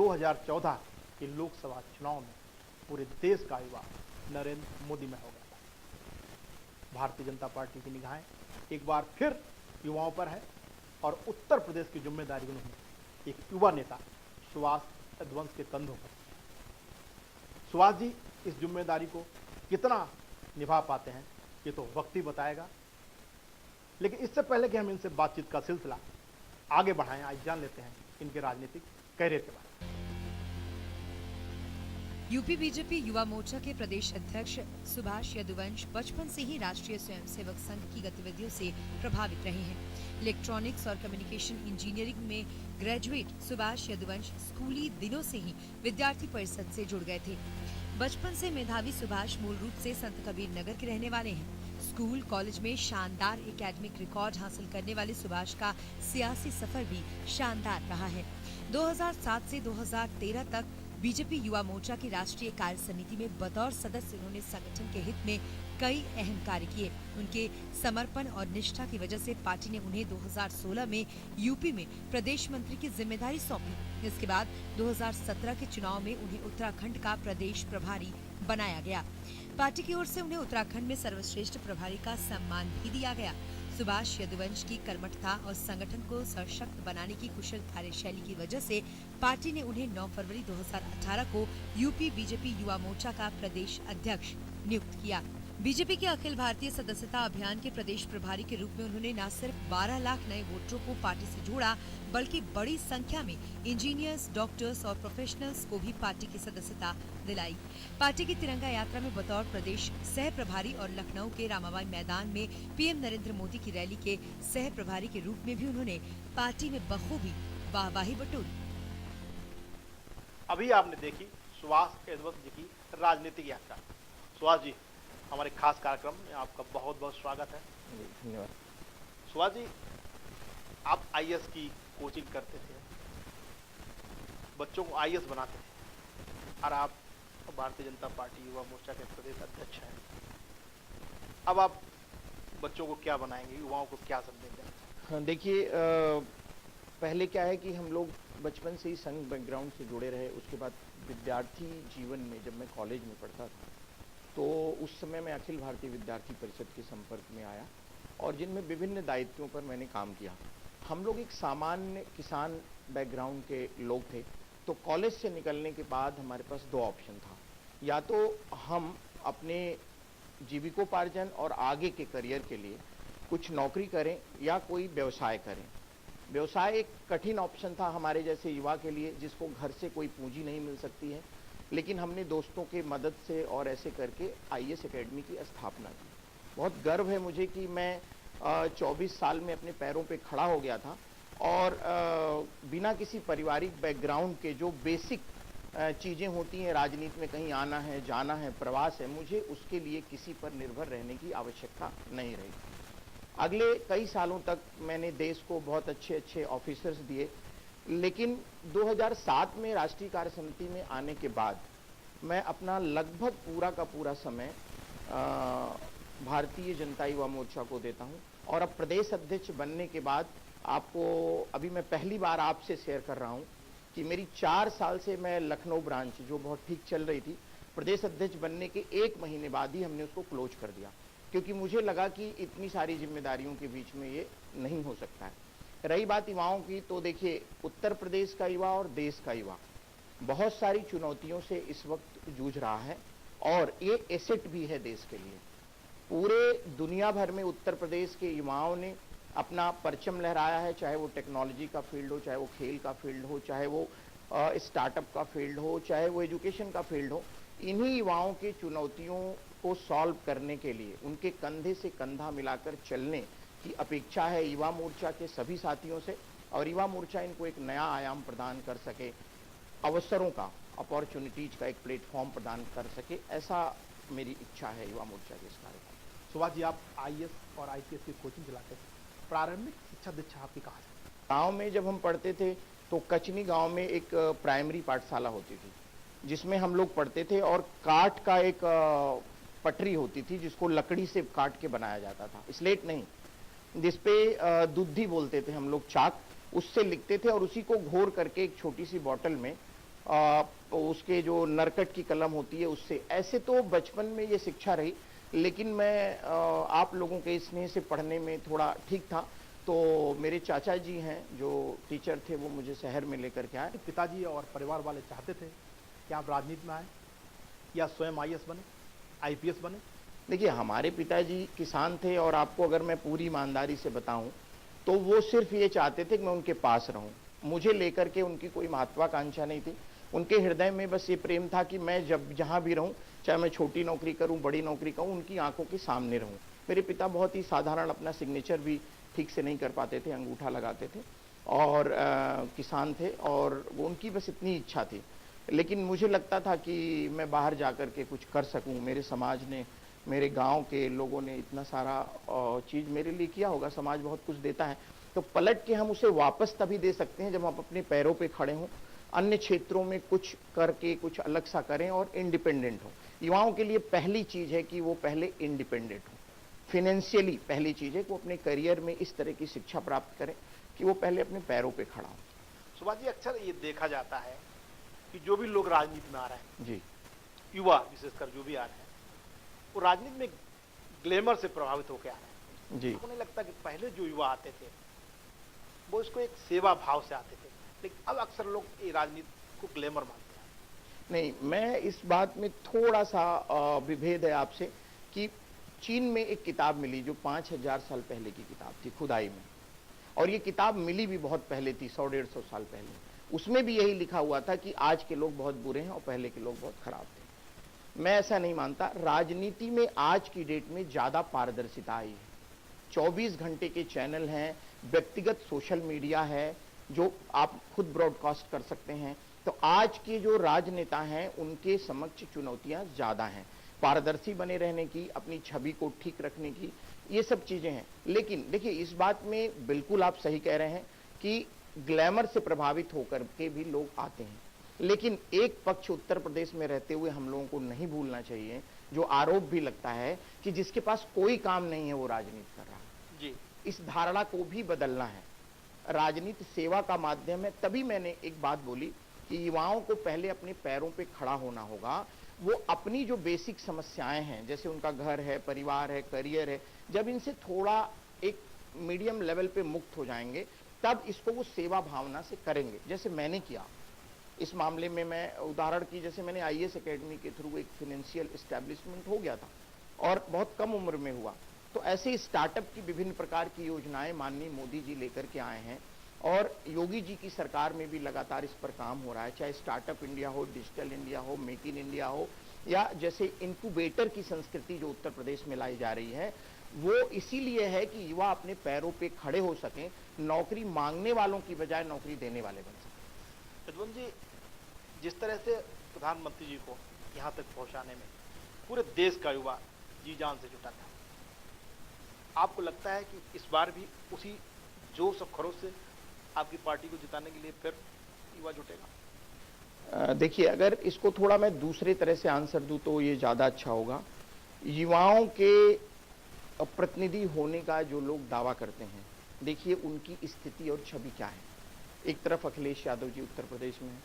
2014 के लोकसभा चुनाव में पूरे देश का युवा नरेंद्र मोदी में हो गया था। भारतीय जनता पार्टी की निगाहें एक बार फिर युवाओं पर है और उत्तर प्रदेश की जिम्मेदारी उन्होंने एक युवा नेता सुभाष यदुवंश के कंधों पर। सुभाष जी इस जिम्मेदारी को कितना निभा पाते हैं ये तो वक्त ही बताएगा, लेकिन इससे पहले कि हम इनसे बातचीत का सिलसिला आगे बढ़ाएं, आज जान लेते हैं इनके राजनीतिक कैरियर के बारे में। यूपी बीजेपी युवा मोर्चा के प्रदेश अध्यक्ष सुभाष यदुवंश बचपन से ही राष्ट्रीय स्वयंसेवक संघ की गतिविधियों से प्रभावित रहे हैं। इलेक्ट्रॉनिक्स और कम्युनिकेशन इंजीनियरिंग में ग्रेजुएट सुभाष यदुवंश स्कूली दिनों से ही विद्यार्थी परिषद से जुड़ गए थे। बचपन से मेधावी सुभाष मूल रूप से संत कबीर नगर के रहने वाले हैं। स्कूल कॉलेज में शानदार एकेडमिक रिकॉर्ड हासिल करने वाले सुभाष का सियासी सफर भी शानदार रहा है। 2007 से 2013 तक बीजेपी युवा मोर्चा की राष्ट्रीय कार्य समिति में बतौर सदस्य उन्होंने संगठन के हित में कई अहम कार्य किए। उनके समर्पण और निष्ठा की वजह से पार्टी ने उन्हें 2016 में यूपी में प्रदेश मंत्री की जिम्मेदारी सौंपी। इसके बाद 2017 के चुनाव में उन्हें उत्तराखंड का प्रदेश प्रभारी बनाया गया। पार्टी की ओर से उन्हें उत्तराखंड में सर्वश्रेष्ठ प्रभारी का सम्मान भी दिया गया। सुभाष यदुवंश की कर्मठता और संगठन को सशक्त बनाने की कुशल कार्यशैली की वजह से पार्टी ने उन्हें 9 फरवरी 2018 को यूपी बीजेपी युवा मोर्चा का प्रदेश अध्यक्ष नियुक्त किया। बीजेपी के अखिल भारतीय सदस्यता अभियान के प्रदेश प्रभारी के रूप में उन्होंने न सिर्फ 12 लाख नए वोटरों को पार्टी से जोड़ा, बल्कि बड़ी संख्या में इंजीनियर्स, डॉक्टर्स और प्रोफेशनल्स को भी पार्टी की सदस्यता दिलाई। पार्टी की तिरंगा यात्रा में बतौर प्रदेश सह प्रभारी और लखनऊ के रामाबाई मैदान में पीएम नरेंद्र मोदी की रैली के सह प्रभारी के रूप में भी उन्होंने पार्टी में बखूबी वाहवाही बटोरी। अभी आपने देखी सुभाष यदुवंश जी की राजनीतिक यात्रा। सुभाष जी, हमारे खास कार्यक्रम में आपका बहुत बहुत स्वागत है। धन्यवाद। सुभाष जी, आप आईएएस की कोचिंग करते थे, बच्चों को आईएएस बनाते थे और आप भारतीय जनता पार्टी युवा मोर्चा के प्रदेश अध्यक्ष हैं। अब आप बच्चों को क्या बनाएंगे, युवाओं को क्या संदेश देंगे? हाँ, देखिए, पहले क्या है कि हम लोग बचपन से ही संघ बैकग्राउंड से जुड़े रहे। उसके बाद विद्यार्थी जीवन में जब मैं कॉलेज में पढ़ता था तो उस समय मैं अखिल भारतीय विद्यार्थी परिषद के संपर्क में आया और जिनमें विभिन्न दायित्वों पर मैंने काम किया। हम लोग एक सामान्य किसान बैकग्राउंड के लोग थे, तो कॉलेज से निकलने के बाद हमारे पास 2 ऑप्शन था। या तो हम अपने जीविकोपार्जन और आगे के करियर के लिए कुछ नौकरी करें या कोई व्यवसाय करें। व्यवसाय एक कठिन ऑप्शन था हमारे जैसे युवा के लिए, जिसको घर से कोई पूंजी नहीं मिल सकती है, लेकिन हमने दोस्तों के मदद से और ऐसे करके आईएएस एकेडमी की स्थापना की। बहुत गर्व है मुझे कि मैं 24 साल में अपने पैरों पे खड़ा हो गया था और बिना किसी पारिवारिक बैकग्राउंड के जो बेसिक चीज़ें होती हैं राजनीति में, कहीं आना है, जाना है, प्रवास है, मुझे उसके लिए किसी पर निर्भर रहने की आवश्यकता नहीं रही। अगले कई सालों तक मैंने देश को बहुत अच्छे अच्छे ऑफिसर्स दिए, लेकिन 2007 में राष्ट्रीय कार्य समिति में आने के बाद मैं अपना लगभग पूरा का पूरा समय भारतीय जनता युवा मोर्चा को देता हूं। और अब प्रदेश अध्यक्ष बनने के बाद आपको अभी मैं पहली बार आपसे शेयर कर रहा हूं कि मेरी 4 साल से मैं लखनऊ ब्रांच जो बहुत ठीक चल रही थी, प्रदेश अध्यक्ष बनने के 1 महीने बाद ही हमने उसको क्लोज कर दिया, क्योंकि मुझे लगा कि इतनी सारी जिम्मेदारियों के बीच में ये नहीं हो सकता है। रही बात युवाओं की, तो देखिए, उत्तर प्रदेश का युवा और देश का युवा बहुत सारी चुनौतियों से इस वक्त जूझ रहा है और ये एसेट भी है देश के लिए। पूरे दुनिया भर में उत्तर प्रदेश के युवाओं ने अपना परचम लहराया है, चाहे वो टेक्नोलॉजी का फील्ड हो, चाहे वो खेल का फील्ड हो, चाहे वो स्टार्टअप का फील्ड हो, चाहे वो एजुकेशन का फील्ड हो। इन्हीं युवाओं की चुनौतियों को सॉल्व करने के लिए उनके कंधे से कंधा मिलाकर चलने की अपेक्षा है युवा मोर्चा के सभी साथियों से, और युवा मोर्चा इनको एक नया आयाम प्रदान कर सके, अवसरों का, अपॉर्चुनिटीज का एक प्लेटफॉर्म प्रदान कर सके, ऐसा मेरी इच्छा है युवा मोर्चा के इस कार्यक्रम। सुभाष जी, आप आईएएस और आईपीएस की कोचिंग चलाते हैं, प्रारंभिक शिक्षा दीक्षा आपकी कहाँ से? गाँव में जब हम पढ़ते थे तो कचनी गाँव में एक प्राइमरी पाठशाला होती थी जिसमें हम लोग पढ़ते थे, और काठ का एक पटरी होती थी जिसको लकड़ी से काट के बनाया जाता था, स्लेट नहीं, जिसपे दुद्धि बोलते थे हम लोग, चाक, उससे लिखते थे और उसी को घोर करके एक छोटी सी बोतल में उसके जो नरकट की कलम होती है उससे, ऐसे तो बचपन में ये शिक्षा रही, लेकिन मैं आप लोगों के स्नेह से पढ़ने में थोड़ा ठीक था। तो मेरे चाचा जी हैं जो टीचर थे, वो मुझे शहर में लेकर के आए। पिताजी और परिवार वाले चाहते थे कि आप राजनीति में आए या स्वयं आईएएस बने, आईपीएस बने? देखिए, हमारे पिताजी किसान थे, और आपको अगर मैं पूरी ईमानदारी से बताऊं तो वो सिर्फ ये चाहते थे कि मैं उनके पास रहूं। मुझे लेकर के उनकी कोई महत्वाकांक्षा नहीं थी। उनके हृदय में बस ये प्रेम था कि मैं जब जहां भी रहूं, चाहे मैं छोटी नौकरी करूं, बड़ी नौकरी करूं, उनकी आंखों के सामने रहूं। मेरे पिता बहुत ही साधारण, अपना सिग्नेचर भी ठीक से नहीं कर पाते थे, अंगूठा लगाते थे, और किसान थे, और वो उनकी बस इतनी इच्छा थी। लेकिन मुझे लगता था कि मैं बाहर जाकर के कुछ कर सकूं। मेरे समाज ने, मेरे गांव के लोगों ने इतना सारा चीज मेरे लिए किया होगा, समाज बहुत कुछ देता है, तो पलट के हम उसे वापस तभी दे सकते हैं जब हम अपने पैरों पे खड़े हों, अन्य क्षेत्रों में कुछ करके कुछ अलग सा करें और इंडिपेंडेंट हो। युवाओं के लिए पहली चीज है कि वो पहले इंडिपेंडेंट हो, फाइनेंशियली पहली चीज है कि वो अपने करियर में इस तरह की शिक्षा प्राप्त करें कि वो पहले अपने पैरों पे खड़ा हो। सुभाष जी, अक्सर ये देखा जाता है कि जो भी लोग राजनीति में आ रहे हैं, जी, युवा विशेषकर जो भी आ रहे हैं, वो राजनीति में ग्लैमर से प्रभावित होकर आ रहे हैं। जी। आपको नहीं लगता कि पहले जो युवा आते थे वो इसको एक सेवा भाव से आते थे, लेकिन अब अक्सर लोग ये राजनीति को ग्लैमर मानते हैं? नहीं, मैं इस बात में थोड़ा सा विभेद है आपसे कि चीन में एक किताब मिली जो 5000 साल पहले की किताब थी, खुदाई में, और ये किताब मिली भी बहुत पहले थी, 100-150 साल पहले। उसमें भी यही लिखा हुआ था कि आज के लोग बहुत बुरे हैं और पहले के लोग बहुत खराब थे। मैं ऐसा नहीं मानता। राजनीति में आज की डेट में ज्यादा पारदर्शिता आई है। 24 घंटे के चैनल हैं, व्यक्तिगत सोशल मीडिया है जो आप खुद ब्रॉडकास्ट कर सकते हैं। तो आज के जो राजनेता हैं उनके समक्ष चुनौतियां ज्यादा हैं, पारदर्शी बने रहने की, अपनी छवि को ठीक रखने की, ये सब चीजें हैं। लेकिन देखिए, इस बात में बिल्कुल आप सही कह रहे हैं कि ग्लैमर से प्रभावित होकर के भी लोग आते हैं, लेकिन एक पक्ष उत्तर प्रदेश में रहते हुए हम लोगों को नहीं भूलना चाहिए, जो आरोप भी लगता है कि जिसके पास कोई काम नहीं है वो राजनीति कर रहा है। जी, इस धारणा को भी बदलना है। राजनीति सेवा का माध्यम है। तभी मैंने एक बात बोली कि युवाओं को पहले अपने पैरों पे खड़ा होना होगा। वो अपनी जो बेसिक समस्याएं हैं, जैसे उनका घर है, परिवार है, करियर है, जब इनसे थोड़ा एक मीडियम लेवल पे मुक्त हो जाएंगे, तब इसको वो सेवा भावना से करेंगे, जैसे मैंने किया। इस मामले में मैं उदाहरण की, जैसे मैंने आईएएस एकेडमी के थ्रू एक फाइनेंशियल एस्टेब्लिशमेंट हो गया था और बहुत कम उम्र में हुआ। तो ऐसे स्टार्टअप की विभिन्न प्रकार की योजनाएं माननीय मोदी जी लेकर के आए हैं, और योगी जी की सरकार में भी लगातार इस पर काम हो रहा है, चाहे स्टार्टअप इंडिया हो, डिजिटल इंडिया हो, मेक इन इंडिया हो, या जैसे इनक्यूबेटर की संस्कृति जो उत्तर प्रदेश में लाई जा रही है, वो इसीलिए है कि युवा अपने पैरों पे खड़े हो सकें, नौकरी मांगने वालों की बजाय नौकरी देने वाले बन सकें। यदुवंश जी, जिस तरह से प्रधानमंत्री जी को यहाँ तक पहुँचाने में पूरे देश का युवा जी जान से जुटा था, आपको लगता है कि इस बार भी उसी जोश और खरोश से आपकी पार्टी को जिताने के लिए फिर युवा जुटेगा? देखिए, अगर इसको थोड़ा मैं दूसरे तरह से आंसर दूं तो ये ज्यादा अच्छा होगा। युवाओं के प्रतिनिधि होने का जो लोग दावा करते हैं, देखिए उनकी स्थिति और छवि क्या है। एक तरफ अखिलेश यादव जी उत्तर प्रदेश में हैं,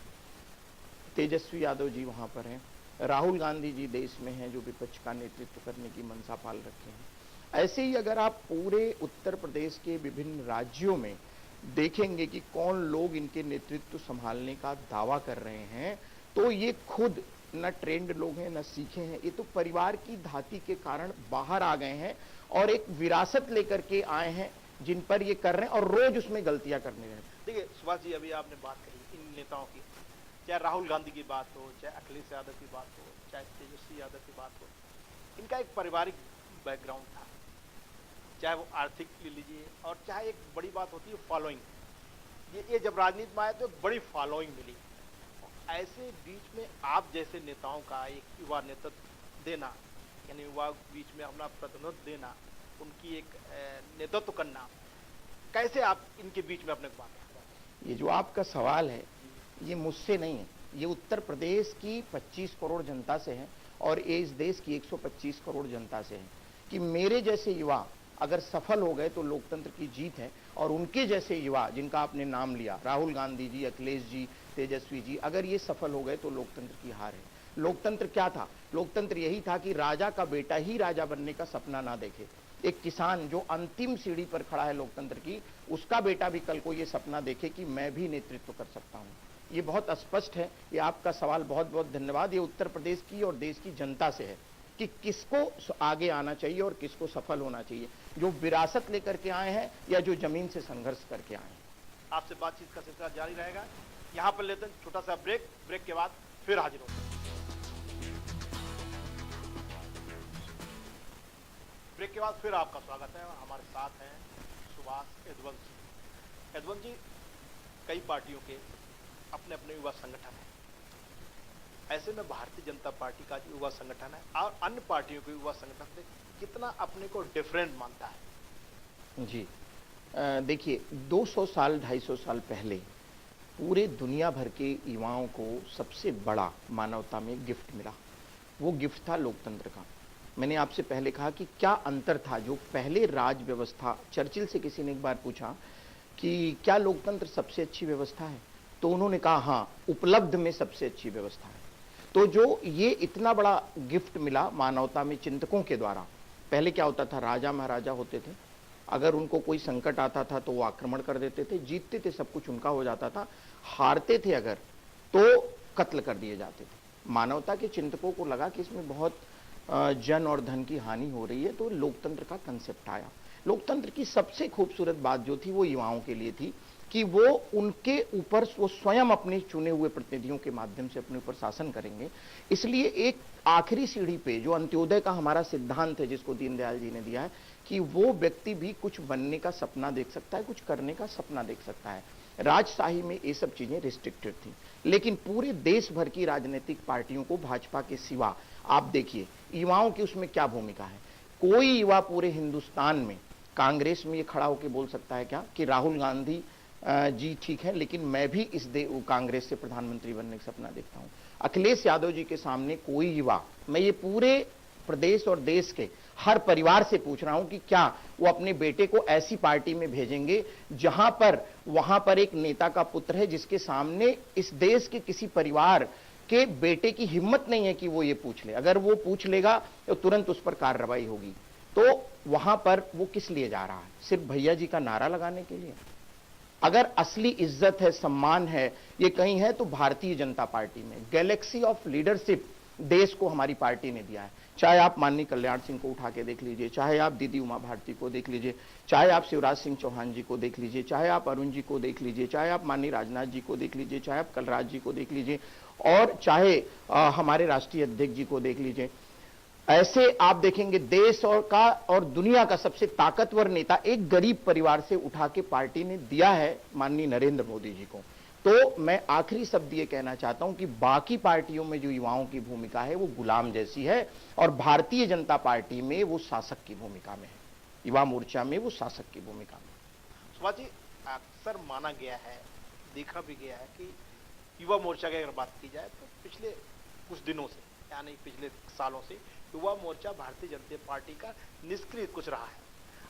तेजस्वी यादव जी वहां पर हैं, राहुल गांधी जी देश में हैं जो विपक्ष का नेतृत्व करने की मंशा पाल रखे हैं। ऐसे ही अगर आप पूरे उत्तर प्रदेश के विभिन्न राज्यों में देखेंगे कि कौन लोग इनके नेतृत्व संभालने का दावा कर रहे हैं, तो ये खुद न ट्रेंड लोग हैं, न सीखे हैं, ये तो परिवार की धाती के कारण बाहर आ गए हैं और एक विरासत लेकर के आए हैं जिन पर ये कर रहे हैं, और रोज उसमें गलतियां करने रहते हैं। देखिए सुभाष जी, अभी आपने बात कही इन नेताओं की, चाहे राहुल गांधी की बात हो, चाहे अखिलेश यादव की बात हो, चाहे तेजस्वी यादव की बात हो, इनका एक पारिवारिक बैकग्राउंड था, चाहे वो आर्थिक ले लीजिए, और चाहे एक बड़ी बात होती है फॉलोइंग। ये जब राजनीति में आए तो बड़ी फॉलोइंग मिली। ऐसे बीच में आप जैसे नेताओं का एक युवा नेतृत्व देना, यानी युवा बीच में अपना प्रतिनिधित्व देना, उनकी एक नेतृत्व करना, कैसे आप इनके बीच में अपने को बात? ये जो आपका सवाल है ये मुझसे नहीं है, ये उत्तर प्रदेश की 25 करोड़ जनता से है, और ये इस देश की 125 करोड़ जनता से है कि मेरे जैसे युवा अगर सफल हो गए तो लोकतंत्र की जीत है। और उनके जैसे युवा जिनका आपने नाम लिया, राहुल गांधी जी, अखिलेश जी, तेजस्वी जी, अगर ये सफल हो गए तो लोकतंत्र की हार है। लोकतंत्र क्या था? लोकतंत्र यही था कि राजा का बेटा ही राजा बनने का सपना ना देखे। एक किसान जो अंतिम सीढ़ी पर खड़ा है लोकतंत्र की, उसका बेटा भी कल को ये सपना देखे कि मैं भी नेतृत्व कर सकता हूं। ये बहुत स्पष्ट है। ये आपका सवाल, बहुत बहुत धन्यवाद। ये उत्तर प्रदेश की और देश की जनता से है कि किसको आगे आना चाहिए और किसको सफल होना चाहिए, जो विरासत लेकर के आए हैं या जो जमीन से संघर्ष करके आए हैं। आपसे बातचीत का सिलसिला जारी रहेगा। यहां पर लेते हैं छोटा सा ब्रेक। ब्रेक के बाद फिर हाजिर होंगे। ब्रेक के बाद फिर आपका स्वागत है और हमारे साथ हैं सुभाष यदुवंशी। यदुवंशी, कई पार्टियों के अपने अपने युवा संगठन है। ऐसे में भारतीय जनता पार्टी का जो युवा संगठन है और अन्य पार्टियों के युवा संगठन से कितना अपने को डिफरेंट मानता है? जी, देखिए, 200 साल 250 साल पहले पूरे दुनिया भर के युवाओं को सबसे बड़ा मानवता में गिफ्ट मिला। वो गिफ्ट था लोकतंत्र का। मैंने आपसे पहले कहा कि क्या अंतर था। जो पहले राज व्यवस्था, चर्चिल से किसी ने एक बार पूछा कि क्या लोकतंत्र सबसे अच्छी व्यवस्था है, तो उन्होंने कहा हाँ, उपलब्ध में सबसे अच्छी व्यवस्था है। तो जो ये इतना बड़ा गिफ्ट मिला मानवता में चिंतकों के द्वारा। पहले क्या होता था, राजा महाराजा होते थे, अगर उनको कोई संकट आता था तो वो आक्रमण कर देते थे, जीतते थे सब कुछ उनका हो जाता था, हारते थे अगर तो कत्ल कर दिए जाते थे। मानवता के चिंतकों को लगा कि इसमें बहुत जन और धन की हानि हो रही है, तो लोकतंत्र का कंसेप्ट आया। लोकतंत्र की सबसे खूबसूरत बात जो थी वो युवाओं के लिए थी कि वो उनके ऊपर वो स्वयं अपने चुने हुए प्रतिनिधियों के माध्यम से अपने ऊपर शासन करेंगे। इसलिए एक आखिरी सीढ़ी पे जो अंत्योदय का हमारा सिद्धांत है, जिसको दीनदयाल जी ने दिया है, कि वो व्यक्ति भी कुछ बनने का सपना देख सकता है, कुछ करने का सपना देख सकता है। राजशाही में ये सब चीजें रिस्ट्रिक्टेड थी, लेकिन पूरे देश भर की राजनीतिक पार्टियों को भाजपा के सिवा आप देखिए युवाओं की उसमें क्या भूमिका है। कोई युवा पूरे हिंदुस्तान में कांग्रेस में ये खड़ा होकर बोल सकता है क्या कि राहुल गांधी जी ठीक है, लेकिन मैं भी इस कांग्रेस से प्रधानमंत्री बनने का सपना देखता हूं। अखिलेश यादव जी के सामने कोई युवा, मैं ये पूरे प्रदेश और देश के हर परिवार से पूछ रहा हूं कि क्या वो अपने बेटे को ऐसी पार्टी में भेजेंगे जहां पर वहां पर एक नेता का पुत्र है जिसके सामने इस देश के किसी परिवार के बेटे की हिम्मत नहीं है कि वो ये पूछ ले। अगर वो पूछ लेगा तो तुरंत उस पर कार्रवाई होगी। तो वहां पर वो किस लिए जा रहा है? सिर्फ भैया जी का नारा लगाने के लिए? अगर असली इज्जत है, सम्मान है, ये कहीं है तो भारतीय जनता पार्टी में। गैलेक्सी ऑफ लीडरशिप देश को हमारी पार्टी ने दिया है। चाहे आप माननीय कल्याण सिंह को उठा के देख लीजिए, चाहे आप दीदी उमा भारती को देख लीजिए, चाहे आप शिवराज सिंह चौहान जी को देख लीजिए, चाहे आप अरुण जी को देख लीजिए, चाहे आप माननीय राजनाथ जी को देख लीजिए, चाहे आप कलराज जी को देख लीजिए, और चाहे हमारे राष्ट्रीय अध्यक्ष जी को देख लीजिए। ऐसे आप देखेंगे देश और दुनिया का सबसे ताकतवर नेता एक गरीब परिवार से उठा के पार्टी ने दिया है माननीय नरेंद्र मोदी जी को। तो मैं आखिरी शब्द ये कहना चाहता हूं कि बाकी पार्टियों में जो युवाओं की भूमिका है वो गुलाम जैसी है, और भारतीय जनता पार्टी में वो शासक की भूमिका में है। युवा मोर्चा में वो शासक की भूमिका में। सुभाष जी, अक्सर माना गया है, देखा भी गया है कि युवा मोर्चा की अगर बात की जाए तो पिछले कुछ दिनों से, यानी पिछले सालों से युवा मोर्चा भारतीय जनता पार्टी का निष्क्रिय कुछ रहा है।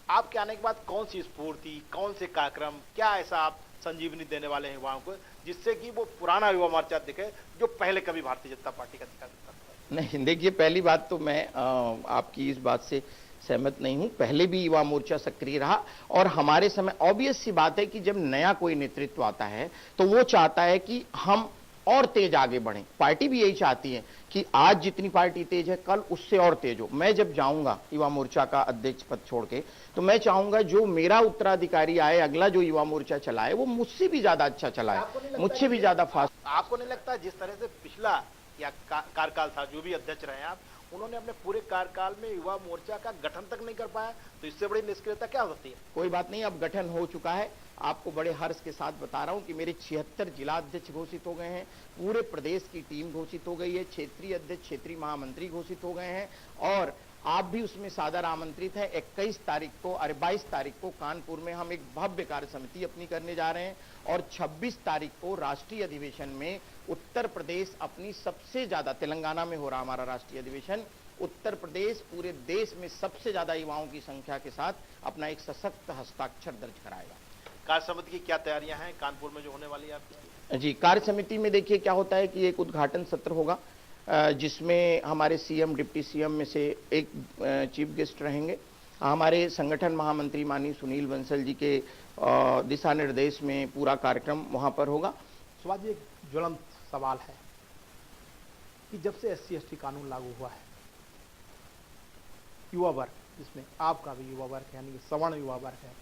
आपके आने के बाद कौन सी स्फूर्ति, कौन से कार्यक्रम, क्या ऐसा आप संजीवनी देने वाले हैं युवाओं को जिससे कि वो पुराना युवा मोर्चा दिखे जो पहले कभी भारतीय जनता पार्टी का दिखा देता था? नहीं, देखिए, पहली बात तो मैं आपकी इस बात से सहमत नहीं हूं। पहले भी युवा मोर्चा सक्रिय रहा, और हमारे समय ऑब्वियस सी बात है कि जब नया कोई नेतृत्व आता है तो वो चाहता है कि हम और तेज आगे बढ़ें। पार्टी भी यही चाहती है कि आज जितनी पार्टी तेज है कल उससे और तेज हो। मैं जब जाऊंगा युवा मोर्चा का अध्यक्ष पद छोड़ के, तो मैं चाहूंगा जो मेरा उत्तराधिकारी आए, अगला जो युवा मोर्चा चलाए, वो मुझसे भी ज्यादा अच्छा चलाए, मुझसे भी ज्यादा फास्ट। आपको नहीं लगता जिस तरह से पिछला या कार्यकाल था, जो भी अध्यक्ष रहे आप, उन्होंने अपने पूरे कार्यकाल में युवा मोर्चा का गठन तक नहीं कर पाया, तो इससे बड़ी निष्क्रियता क्या होती है? कोई बात नहीं, अब गठन हो चुका है। आपको बड़े हर्ष के साथ बता रहा हूं कि मेरे 76 जिला अध्यक्ष घोषित हो गए हैं, पूरे प्रदेश की टीम घोषित हो गई है, क्षेत्रीय अध्यक्ष, क्षेत्रीय महामंत्री घोषित हो गए हैं, और आप भी उसमें सादर आमंत्रित हैं। 22 तारीख को कानपुर में हम एक भव्य कार्य समिति अपनी करने जा रहे हैं, और 26 तारीख को राष्ट्रीय अधिवेशन में उत्तर प्रदेश अपनी सबसे ज्यादा, तेलंगाना में हो रहा हमारा राष्ट्रीय अधिवेशन, उत्तर प्रदेश पूरे देश में सबसे ज्यादा युवाओं की संख्या के साथ अपना एक सशक्त हस्ताक्षर दर्ज कराएगा। कार्य समिति की क्या तैयारियां हैं कानपुर में जो होने वाली है आपकी? जी, कार्य समिति में देखिए क्या होता है कि एक उद्घाटन सत्र होगा जिसमें हमारे सीएम, डिप्टी सीएम में से एक चीफ गेस्ट रहेंगे। हमारे संगठन महामंत्री माननीय सुनील बंसल जी के दिशा निर्देश में पूरा कार्यक्रम वहां पर होगा। सुभाष जी, एक ज्वलंत सवाल है कि जब से SC/ST कानून लागू हुआ है, युवा वर्ग, जिसमें आपका भी युवा वर्ग है, यानी कि सवर्ण युवा वर्ग है,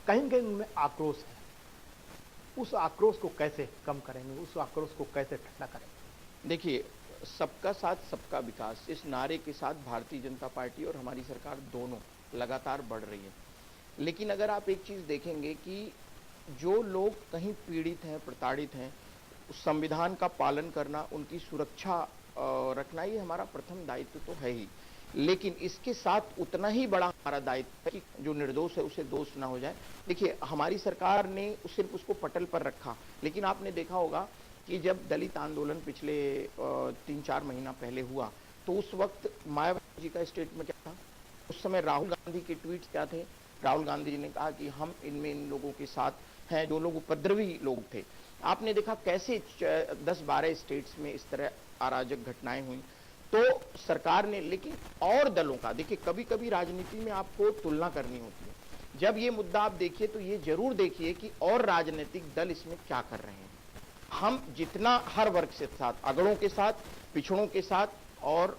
कहीं न कहीं उनमें आक्रोश है। उस आक्रोश को कैसे कम करेंगे, उस आक्रोश को कैसे ठंडा करेंगे? देखिए, सबका साथ सबका विकास, इस नारे के साथ भारतीय जनता पार्टी और हमारी सरकार दोनों लगातार बढ़ रही है। लेकिन अगर आप एक चीज देखेंगे कि जो लोग कहीं पीड़ित हैं, प्रताड़ित हैं, उस संविधान का पालन करना, उनकी सुरक्षा रखना, ये हमारा प्रथम दायित्व तो है ही। लेकिन इसके साथ उतना ही बड़ा हमारा दायित्व है कि जो निर्दोष है उसे दोष ना हो जाए। देखिए, हमारी सरकार ने सिर्फ उसको पटल पर रखा, लेकिन आपने देखा होगा कि जब दलित आंदोलन पिछले 3-4 महीना पहले हुआ, तो उस वक्त मायावती जी का स्टेटमेंट क्या था? उस समय राहुल गांधी के ट्वीट्स क्या थे? राहुल गांधी जी ने कहा कि हम इनमें इन लोगों के साथ हैं जो लोग उपद्रवी लोग थे। आपने देखा कैसे 10-12 स्टेट्स में इस तरह अराजक घटनाएं हुई। तो सरकार ने, लेकिन और दलों का देखिए, कभी कभी राजनीति में आपको तुलना करनी होती है। जब ये मुद्दा आप देखिए तो ये जरूर देखिए कि और राजनीतिक दल इसमें क्या कर रहे हैं। हम जितना हर वर्ग के साथ, अगड़ों के साथ, पिछड़ों के साथ और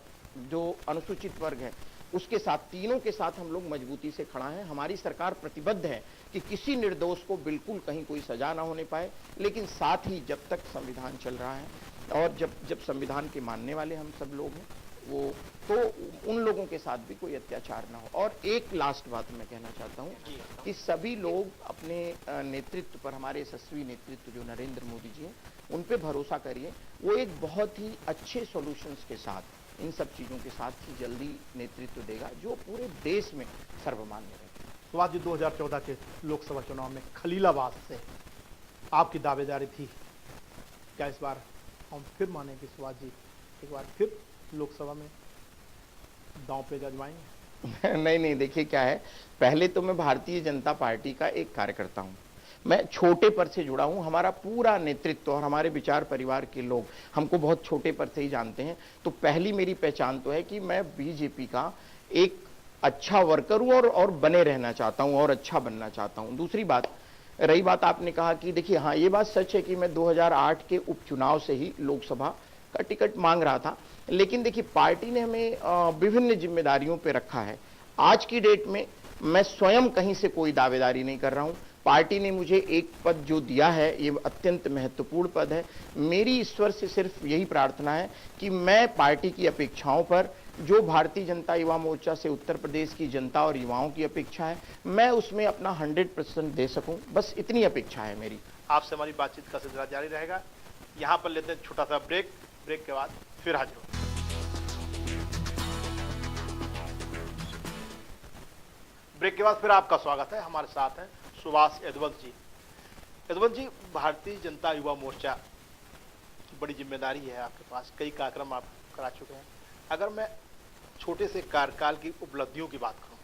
जो अनुसूचित वर्ग है उसके साथ, तीनों के साथ हम लोग मजबूती से खड़ा हैं। हमारी सरकार प्रतिबद्ध है कि किसी निर्दोष को बिल्कुल कहीं कोई सजा ना होने पाए। लेकिन साथ ही जब तक संविधान चल रहा है और जब संविधान के मानने वाले हम सब लोग हैं, वो तो उन लोगों के साथ भी कोई अत्याचार ना हो। और एक लास्ट बात मैं कहना चाहता हूँ कि सभी लोग अपने नेतृत्व पर, हमारे यशस्वी नेतृत्व जो नरेंद्र मोदी जी हैं, उन पे भरोसा करिए। वो एक बहुत ही अच्छे सॉल्यूशंस के साथ, इन सब चीजों के साथ ही जल्दी नेतृत्व देगा जो पूरे देश में सर्वमान्य रहेगा। सुभाष जी, 2014 के लोकसभा चुनाव में खलीलाबाद से आपकी दावेदारी थी, क्या इस बार हम फिर माने कि सुभाष जी एक बार फिर लोकसभा में दांव पे जजवाएंगे? नहीं, देखिए क्या है, पहले तो मैं भारतीय जनता पार्टी का एक कार्यकर्ता हूं, मैं छोटे पर से जुड़ा हूं। हमारा पूरा नेतृत्व और हमारे विचार परिवार के लोग हमको बहुत छोटे पर से ही जानते हैं। तो पहली मेरी पहचान तो है कि मैं बीजेपी का एक अच्छा वर्कर हूं और बने रहना चाहता हूं और अच्छा बनना चाहता हूं। दूसरी बात, रही बात आपने कहा कि देखिए, हाँ, ये बात सच है कि मैं 2008 के उपचुनाव से ही लोकसभा का टिकट मांग रहा था। लेकिन देखिए, पार्टी ने हमें विभिन्न जिम्मेदारियों पे रखा है। आज की डेट में मैं स्वयं कहीं से कोई दावेदारी नहीं कर रहा हूं। पार्टी ने मुझे एक पद जो दिया है, ये अत्यंत महत्वपूर्ण पद है। मेरी ईश्वर से सिर्फ यही प्रार्थना है कि मैं पार्टी की अपेक्षाओं पर, जो भारतीय जनता युवा मोर्चा से उत्तर प्रदेश की जनता और युवाओं की अपेक्षा है, मैं उसमें अपना 100% दे सकूं। बस इतनी अपेक्षा है मेरी। आपसे हमारी बातचीत का सिलसिला जारी रहेगा। यहाँ पर लेते हैं छोटा सा ब्रेक के बाद फिर हाजिर होंगे। ब्रेक के बाद फिर आपका स्वागत है। हमारे साथ हैं सुभाष यदुवंश जी। यदुवंश जी, भारतीय जनता युवा मोर्चा की बड़ी जिम्मेदारी है आपके पास, कई कार्यक्रम आप करा चुके हैं। अगर मैं छोटे से कार्यकाल की उपलब्धियों की बात करूं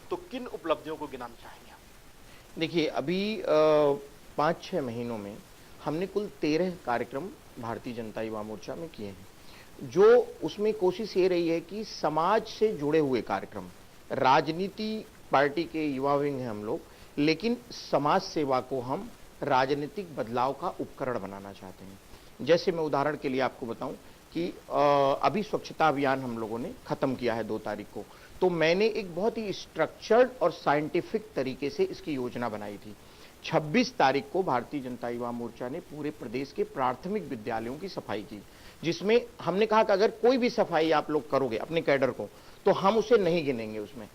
तो किन उपलब्धियों को गिनाना चाहेंगे आप? देखिए, अभी 5-6 महीनों में हमने कुल 13 कार्यक्रम भारतीय जनता युवा मोर्चा में किए हैं। जो उसमें कोशिश ये रही है कि समाज से जुड़े हुए कार्यक्रम, राजनीति पार्टी के युवा विंग हैं हम लोग, लेकिन समाज सेवा को हम राजनीतिक बदलाव का उपकरण बनाना चाहते हैं। जैसे मैं उदाहरण के लिए आपको बताऊं कि अभी स्वच्छता अभियान हम लोगों ने खत्म किया है 2 तारीख को। तो मैंने एक बहुत ही स्ट्रक्चर्ड और साइंटिफिक तरीके से इसकी योजना बनाई थी। 26 तारीख को भारतीय जनता युवा मोर्चा ने पूरे प्रदेश के प्राथमिक विद्यालयों की सफाई की, जिसमें हमने कहा कि अगर कोई भी सफाई आप लोग करोगे अपने कैडर को, तो हम उसे नहीं गिनेंगे उसमें,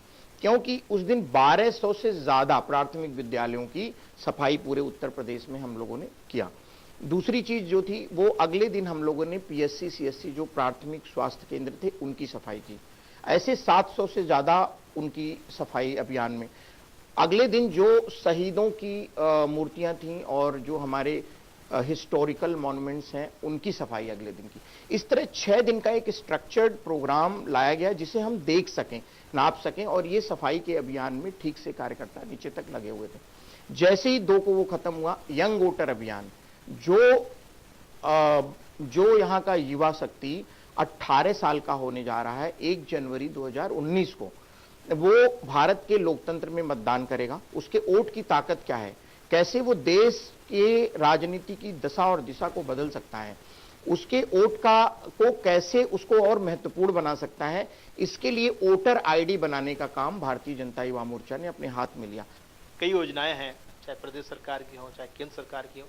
क्योंकि उस दिन 1200 से ज्यादा प्राथमिक विद्यालयों की सफाई पूरे उत्तर प्रदेश में हम लोगों ने किया। दूसरी चीज जो थी, वो अगले दिन हम लोगों ने PSC CSC जो प्राथमिक स्वास्थ्य केंद्र थे उनकी सफाई की। ऐसे 700 से ज्यादा उनकी सफाई अभियान में। अगले दिन जो शहीदों की मूर्तियां थीं और जो हमारे हिस्टोरिकल मॉन्यूमेंट्स हैं उनकी सफाई अगले दिन की। इस तरह 6 दिन का एक स्ट्रक्चर्ड प्रोग्राम लाया गया जिसे हम देख सकें, नाप सकें, और ये सफाई के अभियान में ठीक से कार्यकर्ता नीचे तक लगे हुए थे। जैसे ही 2 को वो खत्म हुआ, यंग वोटर अभियान, जो यहां का युवा शक्ति 18 साल का होने जा रहा है 1 जनवरी 2019 को, वो भारत के लोकतंत्र में मतदान करेगा। उसके वोट की ताकत क्या है, कैसे वो देश के राजनीति की दशा और दिशा को बदल सकता है, उसके वोट को कैसे उसको और महत्वपूर्ण बना सकता है, इसके लिए वोटर आईडी बनाने का काम भारतीय जनता युवा मोर्चा ने अपने हाथ में लिया। कई योजनाएं हैं, चाहे प्रदेश सरकार की हो चाहे केंद्र सरकार की हो,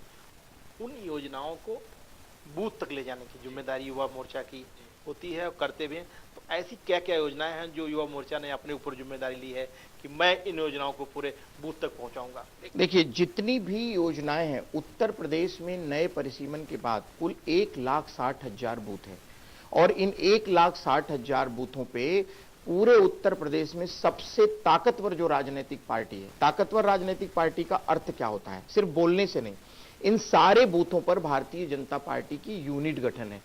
उन योजनाओं को बूथ तक ले जाने की जिम्मेदारी युवा मोर्चा की होती है और करते भी हैं। तो ऐसी क्या क्या योजनाएं हैं जो युवा मोर्चा ने अपने ऊपर जिम्मेदारी ली है कि मैं इन योजनाओं को पूरे बूथ तक पहुंचाऊंगा? देखिए, जितनी भी योजनाएं हैं, उत्तर प्रदेश में नए परिसीमन के बाद कुल 1,60,000 बूथ है और इन 1,60,000 बूथों पे पूरे उत्तर प्रदेश में सबसे ताकतवर जो राजनीतिक पार्टी है, ताकतवर राजनीतिक पार्टी का अर्थ क्या होता है, सिर्फ बोलने से नहीं, इन सारे बूथों पर भारतीय जनता पार्टी की यूनिट गठन है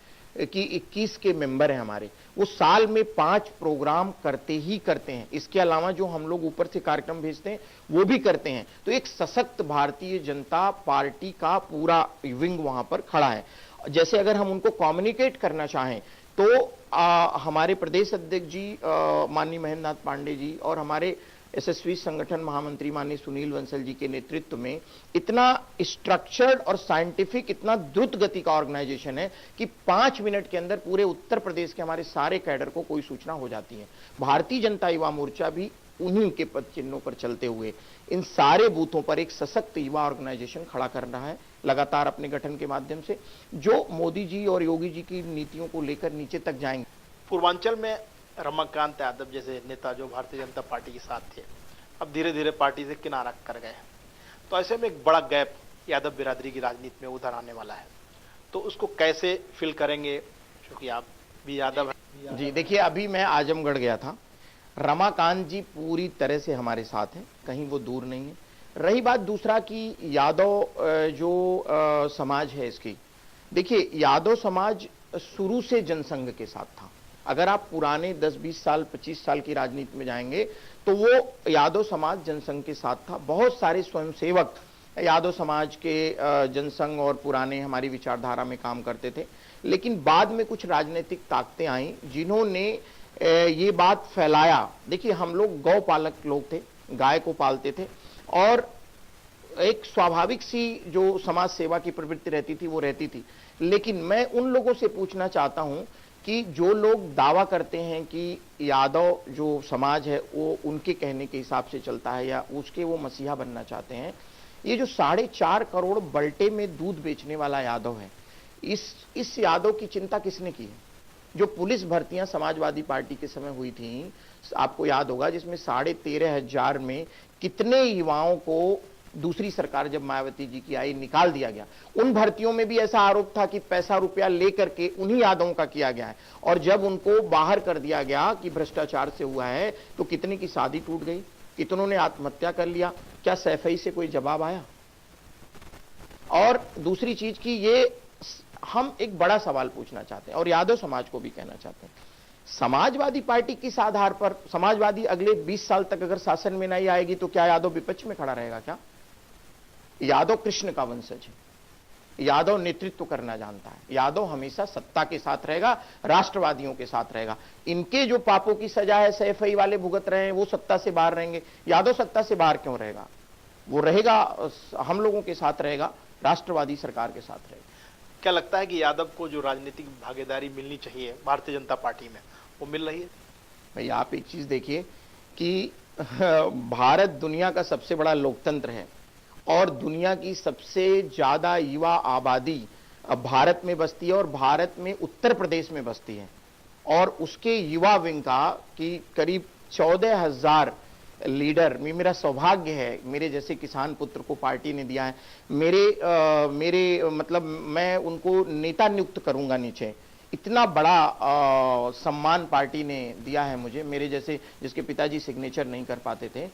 कि 21 के मेंबर हैं हमारे। वो साल में 5 प्रोग्राम करते ही करते हैं, इसके अलावा जो हम लोग ऊपर से कार्यक्रम भेजते हैं वो भी करते हैं। तो एक सशक्त भारतीय जनता पार्टी का पूरा विंग वहां पर खड़ा है। जैसे अगर हम उनको कम्युनिकेट करना चाहें तो हमारे प्रदेश अध्यक्ष जी माननीय महेंद्र नाथ पांडे जी और हमारे यशस्वी संगठन महामंत्री माननीय सुनील बंसल जी के नेतृत्व में इतना स्ट्रक्चर्ड और साइंटिफिक, इतना द्रुत गति का ऑर्गेनाइजेशन है कि 5 मिनट के अंदर पूरे उत्तर प्रदेश के हमारे सारे कैडर को कोई सूचना हो जाती है। भारतीय जनता युवा मोर्चा भी उन्हीं के पद चिन्हों पर चलते हुए इन सारे बूथों पर एक सशक्त युवा ऑर्गेनाइजेशन खड़ा कर रहा है लगातार अपने गठन के माध्यम से, जो मोदी जी और योगी जी की नीतियों को लेकर नीचे तक जाएंगे। पूर्वांचल में रमाकांत यादव जैसे नेता जो भारतीय जनता पार्टी के साथ थे, अब धीरे धीरे पार्टी से किनारा कर गए हैं, तो ऐसे में एक बड़ा गैप यादव बिरादरी की राजनीति में उधर आने वाला है, तो उसको कैसे फिल करेंगे, क्योंकि आप भी यादव हैं? जी देखिए, अभी मैं आजमगढ़ गया था, रमाकांत जी पूरी तरह से हमारे साथ हैं, कहीं वो दूर नहीं है। रही बात दूसरा कि यादव जो समाज है इसकी, देखिए यादव समाज शुरू से जनसंघ के साथ था। अगर आप पुराने 10-20 साल 25 साल की राजनीति में जाएंगे तो वो यादव समाज जनसंघ के साथ था। बहुत सारे स्वयंसेवक यादव समाज के जनसंघ और पुराने हमारी विचारधारा में काम करते थे, लेकिन बाद में कुछ राजनीतिक ताकतें आई जिन्होंने ये बात फैलाया। देखिए, हम लोग गौ पालक लोग थे, गाय को पालते थे और एक स्वाभाविक सी जो समाज सेवा की प्रवृत्ति रहती थी वो रहती थी। लेकिन मैं उन लोगों से पूछना चाहता हूं कि जो लोग दावा करते हैं कि यादव जो समाज है वो उनके कहने के हिसाब से चलता है या उसके वो मसीहा बनना चाहते हैं, ये जो 4.5 करोड़ बल्टे में दूध बेचने वाला यादव है, इस यादव की चिंता किसने की है? जो पुलिस भर्तियां समाजवादी पार्टी के समय हुई थी, आपको याद होगा, जिसमें 13,500 में कितने युवाओं को दूसरी सरकार जब मायावती जी की आई निकाल दिया गया। उन भर्तियों में भी ऐसा आरोप था कि पैसा रुपया लेकर के उन्हीं यादवों का किया गया है, और जब उनको बाहर कर दिया गया कि भ्रष्टाचार से हुआ है, तो कितने की शादी टूट गई, कितनों ने आत्महत्या कर लिया। क्या सैफई से कोई जवाब आया? और दूसरी चीज की ये हम एक बड़ा सवाल पूछना चाहते हैं और यादव समाज को भी कहना चाहते हैं, समाजवादी पार्टी किस आधार पर, समाजवादी अगले 20 साल तक अगर शासन में नहीं आएगी तो क्या यादव विपक्ष में खड़ा रहेगा? क्या यादव कृष्ण का वंशज है, यादव नेतृत्व करना जानता है, यादव हमेशा सत्ता के साथ रहेगा, राष्ट्रवादियों के साथ रहेगा। इनके जो पापों की सजा है सैफई वाले भुगत रहे हैं, वो सत्ता से बाहर रहेंगे। यादव सत्ता से बाहर क्यों रहेगा? वो रहेगा, हम लोगों के साथ रहेगा, राष्ट्रवादी सरकार के साथ रहेगा। क्या लगता है कि यादव को जो राजनीतिक भागीदारी मिलनी चाहिए भारतीय जनता पार्टी में, वो मिल रही है? भाई आप एक चीज देखिए कि भारत दुनिया का सबसे बड़ा लोकतंत्र है और दुनिया की सबसे ज्यादा युवा आबादी अब भारत में बसती है और भारत में उत्तर प्रदेश में बसती है, और उसके युवा विंग का कि करीब 14,000 लीडर, मेरा सौभाग्य है, मेरे जैसे किसान पुत्र को पार्टी ने दिया है। मेरे मतलब मैं उनको नेता नियुक्त करूंगा नीचे, इतना बड़ा सम्मान पार्टी ने दिया है मुझे, मेरे जैसे जिसके पिताजी सिग्नेचर नहीं कर पाते थे।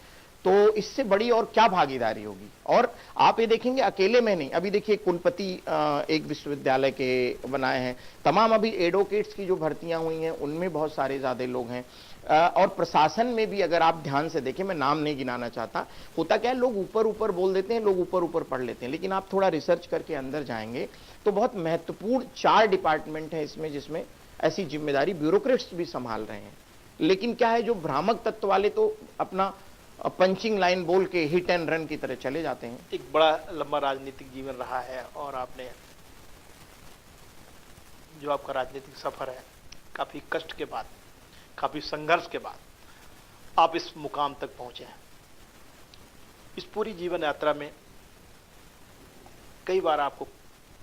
तो इससे बड़ी और क्या भागीदारी होगी। और आप ये देखेंगे अकेले में नहीं, अभी देखिए कुलपति एक विश्वविद्यालय के बनाए हैं, तमाम अभी एडवोकेट्स की जो भर्तियां हुई हैं उनमें बहुत सारे ज्यादा लोग हैं, और प्रशासन में भी अगर आप ध्यान से देखें, मैं नाम नहीं गिनाना चाहता, होता क्या है लोग ऊपर ऊपर बोल देते हैं, लोग ऊपर ऊपर पढ़ लेते हैं, लेकिन आप थोड़ा रिसर्च करके अंदर जाएंगे तो बहुत महत्वपूर्ण 4 डिपार्टमेंट है इसमें, जिसमें ऐसी जिम्मेदारी ब्यूरोक्रेट्स भी संभाल रहे हैं। लेकिन क्या है, जो भ्रामक तत्व वाले तो अपना पंचिंग लाइन बोल के हिट एंड रन की तरह चले जाते हैं। एक बड़ा लंबा राजनीतिक जीवन रहा है और आपने जो आपका राजनीतिक सफर है, काफी कष्ट के बाद, काफी संघर्ष के बाद आप इस मुकाम तक पहुंचे हैं। इस पूरी जीवन यात्रा में कई बार आपको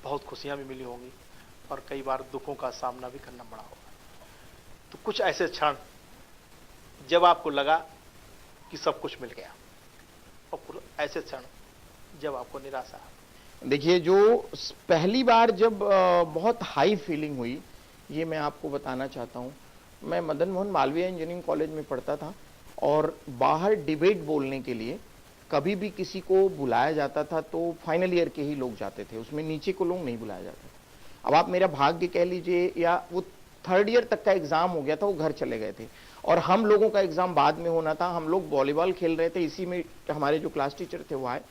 बहुत खुशियां भी मिली होंगी और कई बार दुखों का सामना भी करना पड़ा होगा। तो कुछ ऐसे क्षण जब आपको लगा कि सब कुछ मिल गया, और ऐसे क्षण जब आपको निराशा। देखिए, जो पहली बार जब बहुत हाई फीलिंग हुई, ये मैं आपको बताना चाहता हूँ। मैं मदन मोहन मालवीय इंजीनियरिंग कॉलेज में पढ़ता था और बाहर डिबेट बोलने के लिए कभी भी किसी को बुलाया जाता था तो फाइनल ईयर के ही लोग जाते थे, उसमें नीचे को लोग नहीं बुलाया जाता था। अब आप मेरा भाग्य कह लीजिए, या वो 3rd ईयर तक का एग्जाम हो गया था, वो घर चले गए थे और हम लोगों का एग्जाम बाद में होना था। हम लोग वॉलीबॉल खेल रहे थे, इसी में हमारे जो क्लास टीचर थे वो आए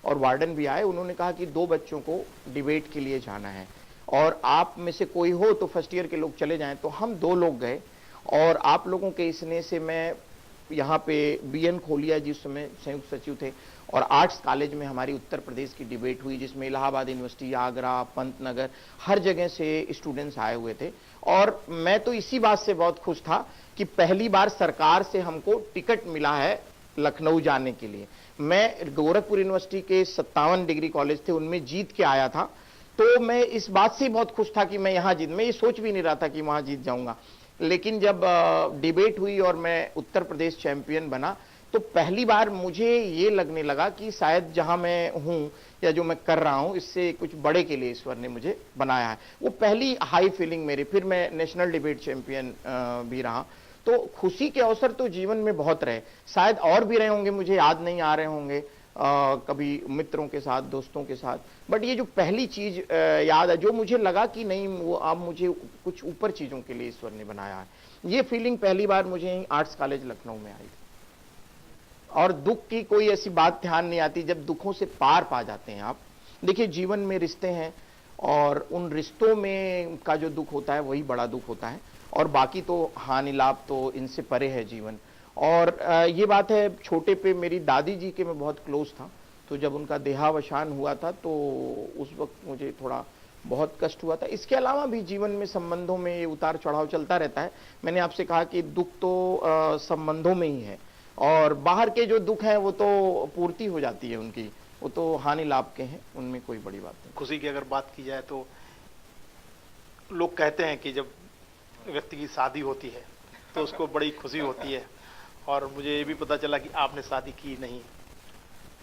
और वार्डन भी आए। उन्होंने कहा कि 2 बच्चों को डिबेट के लिए जाना है और आप में से कोई हो तो 1st ईयर के लोग चले जाएं। तो हम 2 लोग गए और आप लोगों के स्नेह से मैं यहाँ पे BN खोलिया जी उस समय संयुक्त सचिव थे, और आर्ट्स कॉलेज में हमारी उत्तर प्रदेश की डिबेट हुई, जिसमें इलाहाबाद यूनिवर्सिटी, आगरा, पंतनगर, हर जगह से स्टूडेंट्स आए हुए थे। और मैं तो इसी बात से बहुत खुश था कि पहली बार सरकार से हमको टिकट मिला है लखनऊ जाने के लिए। मैं गोरखपुर यूनिवर्सिटी के 57 डिग्री कॉलेज थे, उनमें जीत के आया था, तो मैं इस बात से बहुत खुश था कि मैं यहाँ जीत, मैं ये सोच भी नहीं रहा था कि वहां जीत जाऊंगा। लेकिन जब डिबेट हुई और मैं उत्तर प्रदेश चैंपियन बना, तो पहली बार मुझे ये लगने लगा कि शायद जहां मैं हूं या जो मैं कर रहा हूं, इससे कुछ बड़े के लिए ईश्वर ने मुझे बनाया है। वो पहली हाई फीलिंग मेरी। फिर मैं नेशनल डिबेट चैंपियन भी रहा। तो खुशी के अवसर तो जीवन में बहुत रहे, शायद और भी रहे होंगे, मुझे याद नहीं आ रहे होंगे, कभी मित्रों के साथ, दोस्तों के साथ, बट ये जो पहली चीज याद है, जो मुझे लगा कि नहीं, वो अब मुझे कुछ ऊपर चीजों के लिए ईश्वर ने बनाया है, ये फीलिंग पहली बार मुझे आर्ट्स कॉलेज लखनऊ में आई। और दुख की कोई ऐसी बात ध्यान नहीं आती जब दुखों से पार पा जाते हैं आप। देखिए, जीवन में रिश्ते हैं और उन रिश्तों में का जो दुख होता है वही बड़ा दुख होता है, और बाकी तो हानि लाभ तो इनसे परे है जीवन। और ये बात है, छोटे पे मेरी दादी जी के मैं बहुत क्लोज था, तो जब उनका देहावसान हुआ था तो उस वक्त मुझे थोड़ा बहुत कष्ट हुआ था। इसके अलावा भी जीवन में संबंधों में ये उतार चढ़ाव चलता रहता है। मैंने आपसे कहा कि दुख तो संबंधों में ही है, और बाहर के जो दुख हैं वो तो पूर्ति हो जाती है उनकी, वो तो हानि लाभ के हैं, उनमें कोई बड़ी बात नहीं। खुशी की अगर बात की जाए तो लोग कहते हैं कि जब व्यक्ति की शादी होती है तो उसको बड़ी खुशी होती है, और मुझे ये भी पता चला कि आपने शादी की नहीं,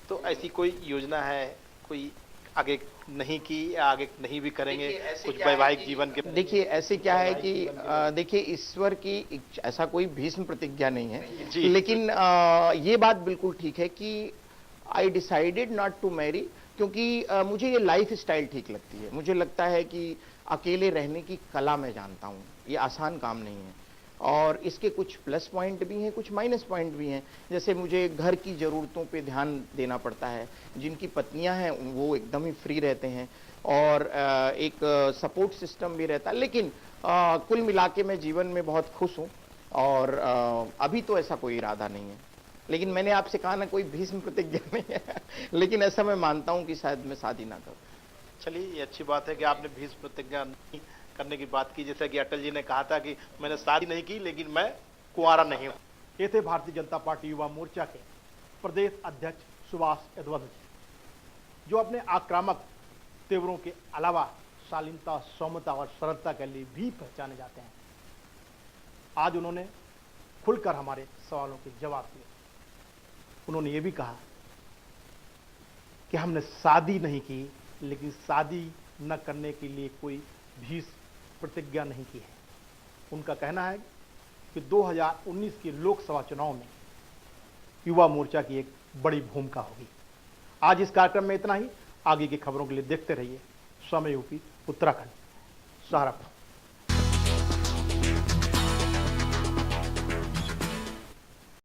तो ऐसी कोई योजना है, कोई आगे नहीं की या आगे नहीं भी करेंगे कुछ वैवाहिक जीवन के? देखिए, ऐसे क्या है कि देखिए, ईश्वर की ऐसा कोई भीष्म प्रतिज्ञा नहीं है, लेकिन ये बात बिल्कुल ठीक है कि I decided not to marry, क्योंकि मुझे ये लाइफ स्टाइल ठीक लगती है। मुझे लगता है कि अकेले रहने की कला मैं जानता हूँ, ये आसान काम नहीं है, और इसके कुछ प्लस पॉइंट भी हैं, कुछ माइनस पॉइंट भी हैं। जैसे मुझे घर की ज़रूरतों पे ध्यान देना पड़ता है, जिनकी पत्नियां हैं वो एकदम ही फ्री रहते हैं, और एक सपोर्ट सिस्टम भी रहता है। लेकिन कुल मिला के मैं जीवन में बहुत खुश हूँ, और अभी तो ऐसा कोई इरादा नहीं है। लेकिन मैंने आपसे कहा ना, कोई भीष्म प्रतिज्ञा नहीं है, लेकिन ऐसा मैं मानता हूँ कि शायद मैं शादी ना करूँ। चलिए, ये अच्छी बात है कि आपने भीष्म प्रतिज्ञा नहीं करने की बात की। जैसा कि अटल जी ने कहा था कि मैंने शादी नहीं की लेकिन मैं कुंवारा नहीं हूं। ये थे भारतीय जनता पार्टी युवा मोर्चा के प्रदेश अध्यक्ष सुभाष यदुवंश जी, जो अपने आक्रामक तेवरों के अलावा शालीनता, सौम्यता और सरलता के लिए भी पहचाने जाते हैं। आज उन्होंने खुलकर हमारे सवालों के जवाब दिए। उन्होंने ये भी कहा कि हमने शादी नहीं की, लेकिन शादी न करने के लिए कोई भीष्म प्रतिज्ञा नहीं की है। उनका कहना है कि 2019 के लोकसभा चुनाव में युवा मोर्चा की एक बड़ी भूमिका होगी। आज इस कार्यक्रम में इतना ही। आगे की खबरों के लिए देखते रहिए समय यूपी उत्तराखंड। सहारनपुर।